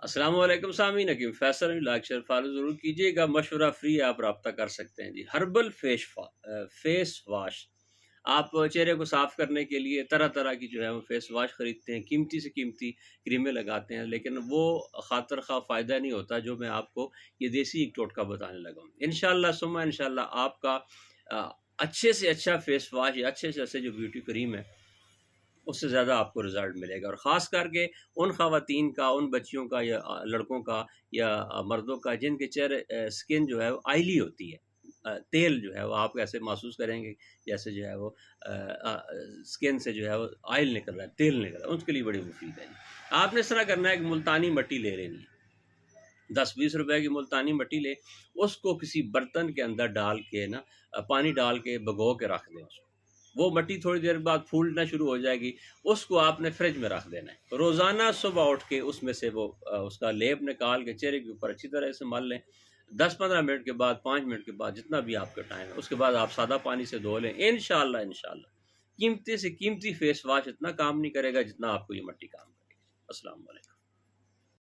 السلام علیکم سامعین، حکیم فیصل لائک شیئر فالو ضرور کیجیے گا، مشورہ فری آپ رابطہ کر سکتے ہیں جی۔ ہربل فیس واش، آپ چہرے کو صاف کرنے کے لیے طرح طرح کی جو ہے وہ فیس واش خریدتے ہیں، قیمتی سے قیمتی کریمیں لگاتے ہیں، لیکن وہ خاطر خواہ فائدہ نہیں ہوتا جو میں آپ کو یہ دیسی ایک ٹوٹکا بتانے لگا ہوں۔ انشاءاللہ ثم انشاءاللہ آپ کا اچھے سے اچھا فیس واش یا اچھے سے اچھے جو بیوٹی کریم ہے اس سے زیادہ آپ کو رزلٹ ملے گا، اور خاص کر کے ان خواتین کا، ان بچیوں کا یا لڑکوں کا یا مردوں کا جن کے چہرے سکن جو ہے وہ آئلی ہوتی ہے، تیل جو ہے وہ آپ ایسے محسوس کریں گے جیسے جو ہے وہ سکن سے جو ہے وہ آئل نکل رہا ہے، تیل نکل رہا ہے، ان کے لیے بڑی مفید ہے جی۔ آپ نے اس طرح کرنا ہے کہ ملتانی مٹی لے لینی ہے، 10-20 روپے کی ملتانی مٹی لے، اس کو کسی برتن کے اندر ڈال کے نا، پانی ڈال کے بھگو کے رکھ دیں اس کو، وہ مٹی تھوڑی دیر بعد پھولنا شروع ہو جائے گی، اس کو آپ نے فریج میں رکھ دینا ہے۔ روزانہ صبح اٹھ کے اس میں سے وہ اس کا لیپ نکال کے چہرے کے اوپر اچھی طرح سے مل لیں، 10-15 منٹ کے بعد، 5 منٹ کے بعد، جتنا بھی آپ کا ٹائم ہے، اس کے بعد آپ سادہ پانی سے دھو لیں۔ انشاءاللہ قیمتی سے قیمتی فیس واش اتنا کام نہیں کرے گا جتنا آپ کو یہ مٹی کام کرے گی۔ السلام علیکم۔